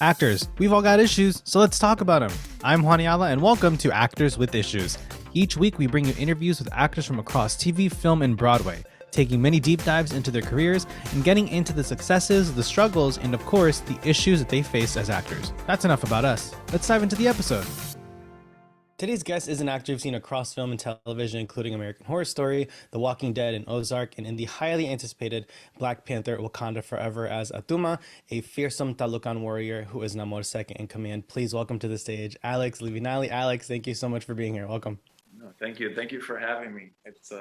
Actors, we've all got issues, so let's talk about them. I'm Juan Ayala, and welcome to Actors with Issues. Each week, we bring you interviews with actors from across TV, film, and Broadway, taking many deep dives into their careers and getting into the successes, the struggles, and of course, the issues that they face as actors. That's enough about us. Let's dive into the episode. Today's guest is an actor you've seen across film and television, including American Horror Story, The Walking Dead, and Ozark, and in the highly anticipated Black Panther Wakanda Forever as Attuma, a fearsome Talukan warrior who is Namor's second in command. Please welcome to the stage Alex Livinalli. Alex, thank you so much for being here. Welcome. No, thank you. Thank you for having me. It's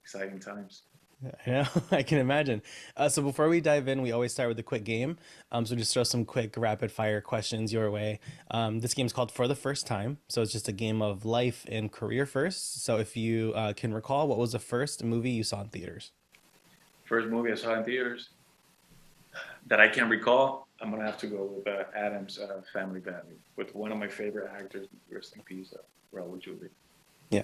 exciting times. I know, I can imagine. So before we dive in, we always start with a quick game. So just throw some quick rapid fire questions your way. This game's called For the First Time. So it's just a game of life and career first. So if you can recall, what was the first movie you saw in theaters? First movie I saw in theaters that I can recall, I'm gonna have to go with Adam's Family Values with one of my favorite actors, rest in peace, Raul Julia Yeah.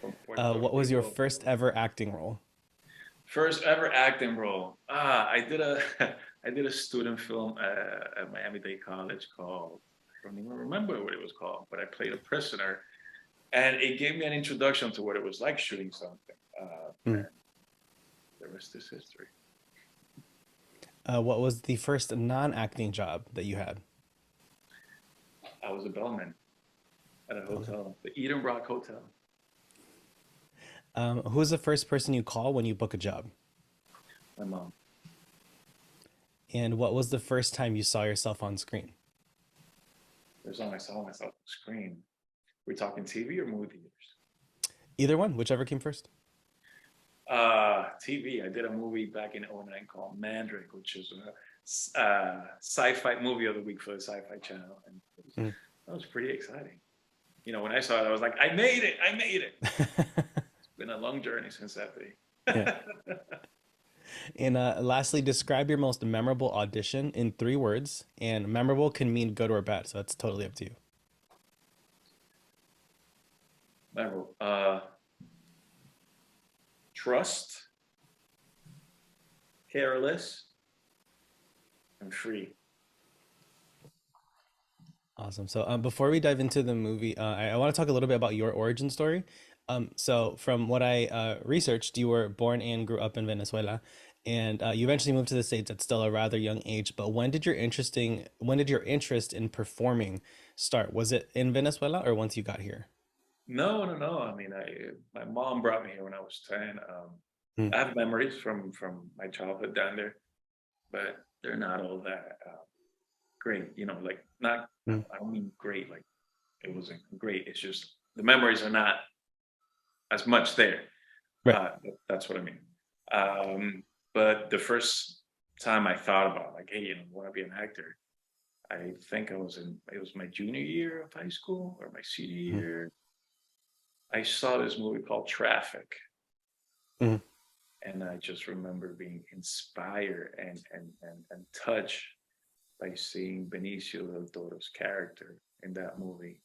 from Puerto What was your Rico. first ever acting role? First ever acting role. I did a I did a student film at Miami-Dade College called, I don't even remember what it was called, but I played a prisoner, and it gave me an introduction to what it was like shooting something. Mm. And the rest is history. What was the first non-acting job that you had? I was a bellman at a Okay. hotel, the Eden Rock Hotel. Who was the first person you call when you book a job? My mom. And what was the first time you saw yourself on screen? There's only I saw myself on the screen. We're talking TV or movie theaters? Either one, whichever came first. TV. I did a movie back in '09 called Mandrake, which is a sci-fi movie of the week for the Sci-Fi Channel, and Mm. that was pretty exciting. You know, when I saw it, I was like, I made it! I made it! It's been a long journey since that day. Yeah. And lastly, describe your most memorable audition in 3 words. And memorable can mean good or bad, so that's totally up to you. Remember, trust, careless, and free. Awesome. So before we dive into the movie, I want to talk a little bit about your origin story. So from what I researched, you were born and grew up in Venezuela, and you eventually moved to the States at still a rather young age. But when did your interest in performing start? Was it in Venezuela or once you got here? No, no, no. I mean, my mom brought me here when I was 10. Mm. I have memories from my childhood down there, but they're not all that great. You know, like not. Mm. I don't mean great. Like it wasn't great. It's just the memories are not as much there. Right. That's what I mean. Um, but the first time I thought about like, hey, you know, I want to be an actor. I think it was my junior year of high school or my senior Mm. year. I saw this movie called Traffic, Mm. and I just remember being inspired and touched by seeing Benicio del Toro's character in that movie.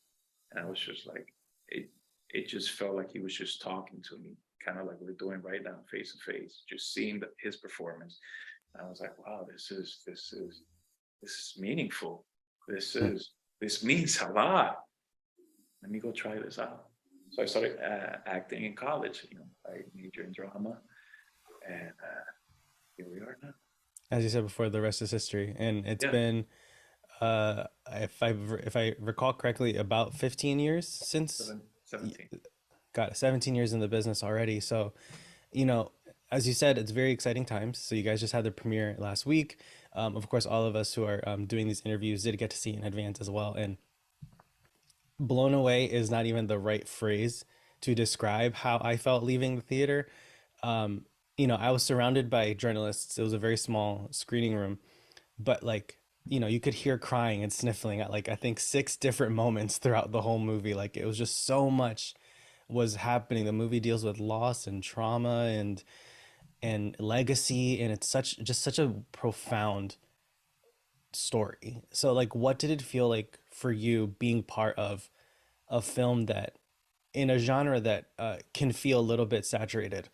And I was just like, it it just felt like he was just talking to me, kind of like we're doing right now, face to face, just seeing his performance. And I was like, wow, this is meaningful. This Mm. is this means a lot. Let me go try this out. So I started acting in college. You know, I majored in drama, and here we are now. As you said before, the rest is history, and it's Yeah, been, if I recall correctly, about 15 years since. 17. Got it, 17 years in the business already. So, you know, as you said, it's very exciting times. So you guys just had the premiere last week. Of course, all of us who are doing these interviews did get to see it in advance as well. And blown away is not even the right phrase to describe how I felt leaving the theater. Um, I was surrounded by journalists. It was a very small screening room, but like, you could hear crying and sniffling at like I think 6 different moments throughout the whole movie. Like it was just so much was happening. The movie deals with loss and trauma and legacy, and it's such a profound story. So like what did it feel like for you being part of a film that in a genre that can feel a little bit saturated?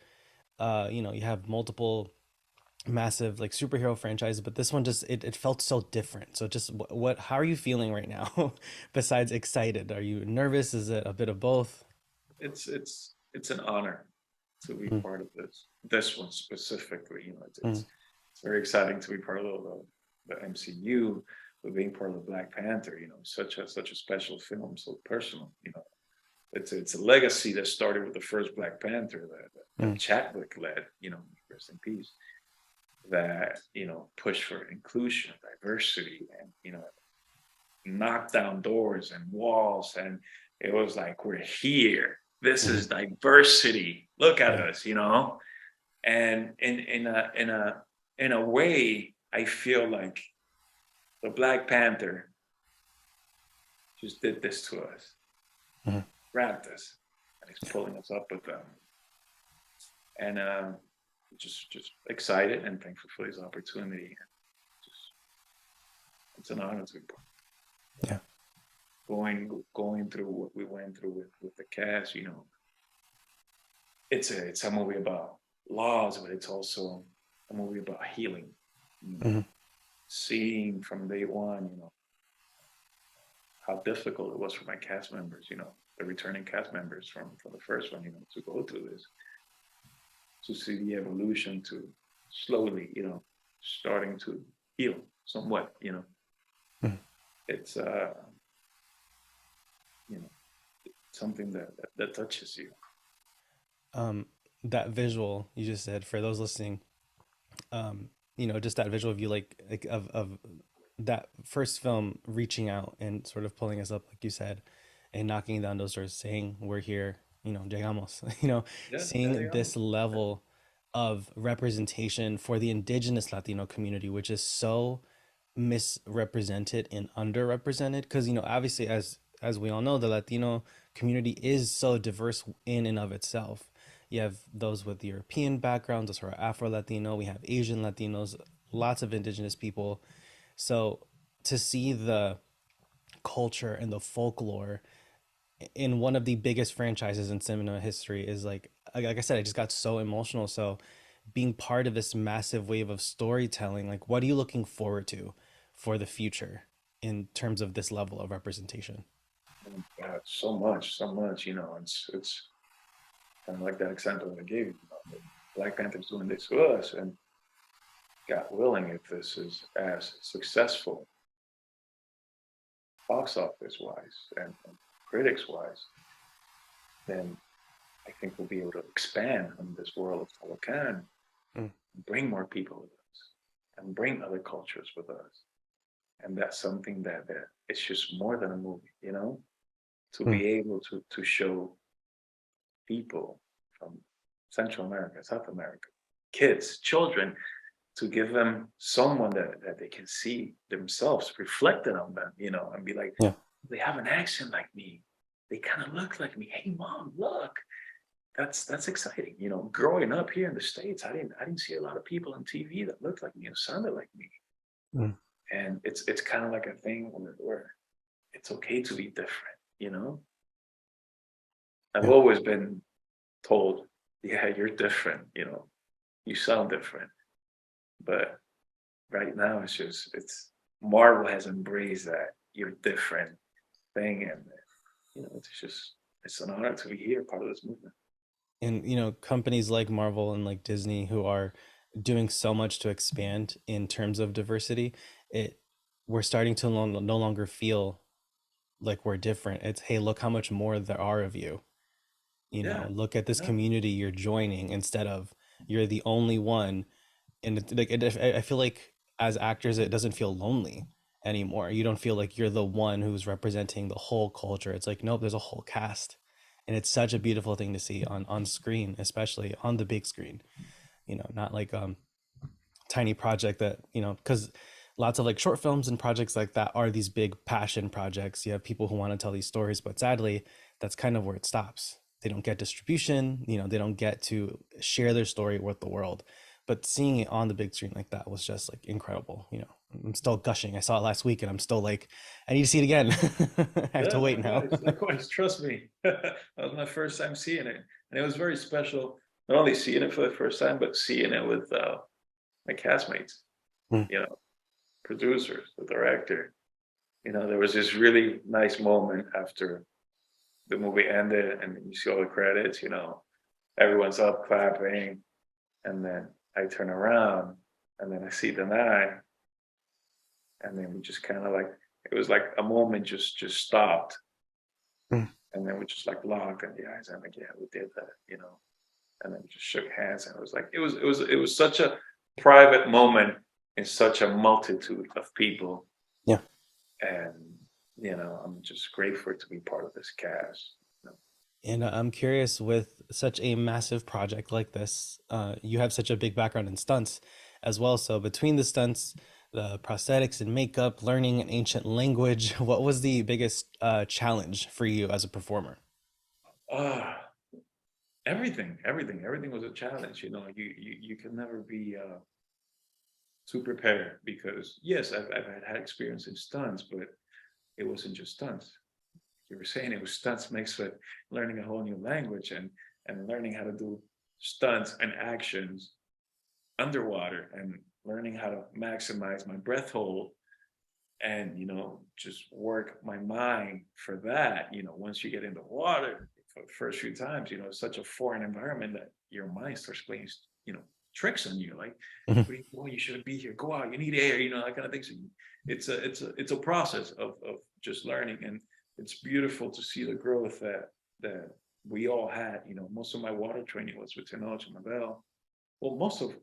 You have multiple massive like superhero franchise, but this one just it felt so different. So just what how are you feeling right now besides excited? Are you nervous? Is it a bit of both? It's an honor to be Mm, part of this one specifically. You know, mm, it's very exciting to be part of the MCU, but being part of the Black Panther, you know, such a special film, so personal. You know, it's a legacy that started with the first Black Panther that mm, Chadwick led. You know, rest in peace. That you know pushed for inclusion, diversity, and you know knocked down doors and walls, and it was like we're here. This mm, is diversity. Look at yeah. us, you know. And in a way, I feel like the Black Panther just did this to us, Mm. grabbed us, and he's pulling us up with them. And just excited and thankful for this opportunity. Just, it's an honor to be part. Yeah. Going through what we went through with the cast, you know, it's a movie about laws, but it's also a movie about healing. You know, Mm, seeing from day one, you know, how difficult it was for my cast members, you know, the returning cast members from the first one, you know, to go through this, to see the evolution to slowly, you know, starting to heal somewhat, you know. mm. It's you know, something that touches you. Um, that visual you just said for those listening, you know, just that visual of you like of that first film reaching out and sort of pulling us up, like you said, and knocking down those doors, saying we're here, you know, llegamos, you know, Yeah, yeah, seeing yeah. this level of representation for the indigenous Latino community, which is so misrepresented and underrepresented. Because you know, obviously, as we all know, the Latino community is so diverse in and of itself. You have those with European backgrounds, those who are Afro Latino. We have Asian Latinos, lots of indigenous people. So to see the culture and the folklore in one of the biggest franchises in cinema history is like I said, I just got so emotional. So being part of this massive wave of storytelling, like what are you looking forward to for the future in terms of this level of representation? Oh God, so much, you know, it's kind of like that example that I gave you. You know, Black Panther's doing this to us, and God willing, if this is as successful box office wise and critics wise, then I think we'll be able to expand on this world of Talocan, Mm, bring more people with us, and bring other cultures with us. And that's something that it's just more than a movie, you know, to mm, be able to show people from Central America, South America, kids, children, to give them someone that they can see themselves reflected on them, you know, and be like, yeah. they have an accent like me. They kind of look like me. Hey mom, look. That's exciting. You know, growing up here in the States, I didn't see a lot of people on TV that looked like me and sounded like me. Mm, And it's kind of like a thing where it's okay to be different, you know? I've yeah. always been told, yeah, you're different, you know, you sound different. But right now it's Marvel has embraced that you're different thing, and you know it's an honor to be here, part of this movement. And you know, companies like Marvel and like Disney who are doing so much to expand in terms of diversity, it we're starting to no longer feel like we're different. It's hey, look how much more there are of you. You know, Yeah, look at this yeah, community you're joining instead of you're the only one. And I feel like as actors, it doesn't feel lonely anymore. You don't feel like you're the one who's representing the whole culture. It's like, nope, there's a whole cast. And it's such a beautiful thing to see on screen, especially on the big screen, you know, not like tiny project that, you know, because lots of like short films and projects like that are these big passion projects. You have people who want to tell these stories, but sadly, that's kind of where it stops. They don't get distribution, you know, they don't get to share their story with the world. But seeing it on the big screen like that was just like incredible, you know. I'm still gushing. I saw it last week and I'm still like, I need to see it again. I have yeah. to wait now. Likewise, likewise. Trust me, that was my first time seeing it, and it was very special. Not only seeing it for the first time, but seeing it with my castmates, Mm. you know, producers, the director. There was this really nice moment after the movie ended and you see all the credits, everyone's up clapping, and then I turn around and then I see Denai, and then we just kind of like it was like a moment just stopped, Mm. and then we just like locked in the eyes. I'm like, yeah, we did that. And then we just shook hands, and it was like it was such a private moment in such a multitude of people, Yeah. and I'm just grateful to be part of this cast. And I'm curious, with such a massive project like this, you have such a big background in stunts as well. So between the stunts, the prosthetics and makeup, learning an ancient language, what was the biggest challenge for you as a performer? Ah, everything was a challenge. You can never be too prepared because yes, I've had experience in stunts, but it wasn't just stunts. You were saying it was stunts mixed with learning a whole new language and learning how to do stunts and actions underwater and learning how to maximize my breath hold and just work my mind for that. Once you get in the water for the first few times, it's such a foreign environment that your mind starts playing you know tricks on you, like, Mhm. well, you shouldn't be here, go out, you need air, that kind of thing. So it's a process of just learning, and it's beautiful to see the growth that we all had. Most of my water training was with Tenoch and Mabel. Well, most of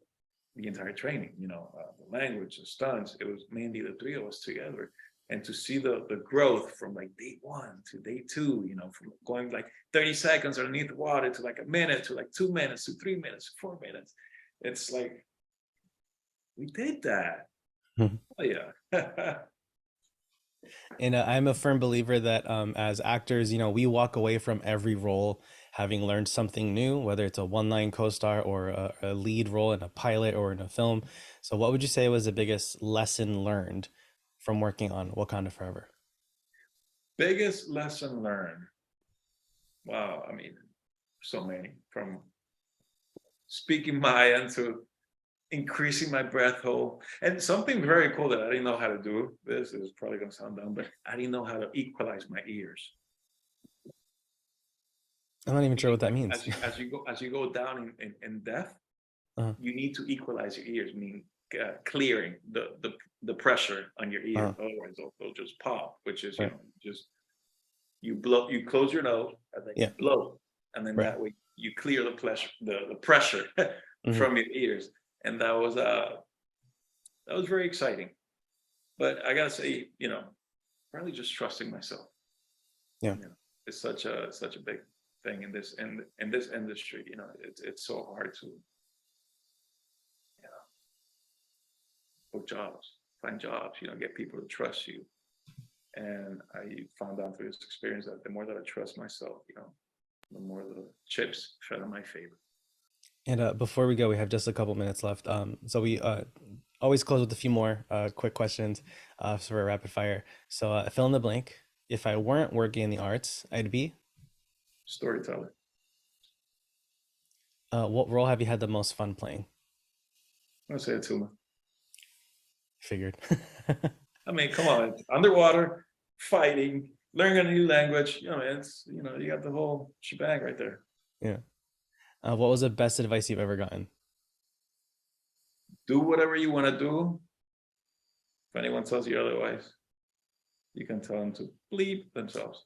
the entire training, the language, the stunts, it was mainly the three of us together. And to see the growth from like day one to day two, from going like 30 seconds underneath the water to like a minute to like 2 minutes to 3 minutes to 4 minutes. It's like, we did that. Oh, yeah. And I'm a firm believer that as actors, we walk away from every role having learned something new, whether it's a one-line co-star or a lead role in a pilot or in a film. So, what would you say was the biggest lesson learned from working on Wakanda Forever? Biggest lesson learned. Wow. I mean, so many, from speaking Mayan to increasing my breath hold. And something very cool that I didn't know how to do. This is probably gonna sound dumb, but I didn't know how to equalize my ears. I'm not even You sure need, what that means. as you go down in depth, uh, you need to equalize your ears, meaning clearing the pressure on your ears. uh, Otherwise, they'll just pop. Which is, right. just you blow, you close your nose, and then you Yeah. blow, and then Right. that way you clear the pressure Hmm. from your ears. And that was very exciting. But I gotta say, probably just trusting myself. Yeah. You know, it's such a big thing in this industry. It's so hard to book jobs, find jobs. Get people to trust you. And I found out through this experience that the more that I trust myself, the more the chips fell in my favor. And before we go, we have just a couple minutes left. So we always close with a few more quick questions for a rapid fire. So fill in the blank. If I weren't working in the arts, I'd be. Storyteller. What role have you had the most fun playing? I'm gonna say Attuma. Figured. I mean, come on, underwater, fighting, learning a new language. It's you got the whole shebang right there. Yeah. What was the best advice you've ever gotten? Do whatever you want to do. If anyone tells you otherwise, you can tell them to bleep themselves.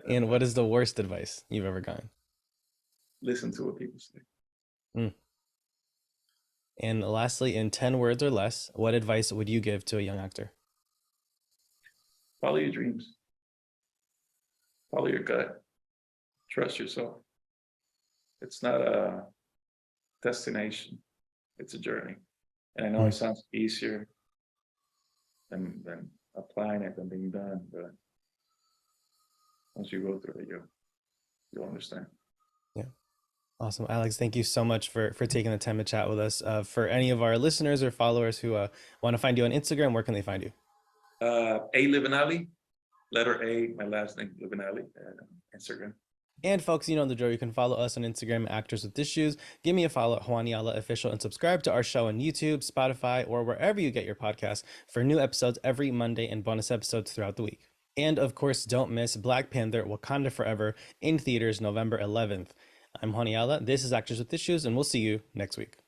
And what is the worst advice you've ever gotten? Listen to what people say. Mm. And lastly, in 10 words or less, what advice would you give to a young actor? Follow your dreams. Follow your gut. Trust yourself. It's not a destination. It's a journey. And I know Mm. it sounds easier than applying it than being done, but once you go through it, you'll understand. Yeah. Awesome. Alex, thank you so much for taking the time to chat with us. For any of our listeners or followers who want to find you on Instagram, where can they find you? A Livinalli, letter A, my last name Livinalli, Instagram. And folks, you know the drill. You can follow us on Instagram, Actors with Issues. Give me a follow at Juaniala Official and subscribe to our show on YouTube, Spotify, or wherever you get your podcasts for new episodes every Monday and bonus episodes throughout the week. And of course, don't miss Black Panther Wakanda Forever in theaters November 11th. I'm Juaniala. This is Actors with Issues, and we'll see you next week.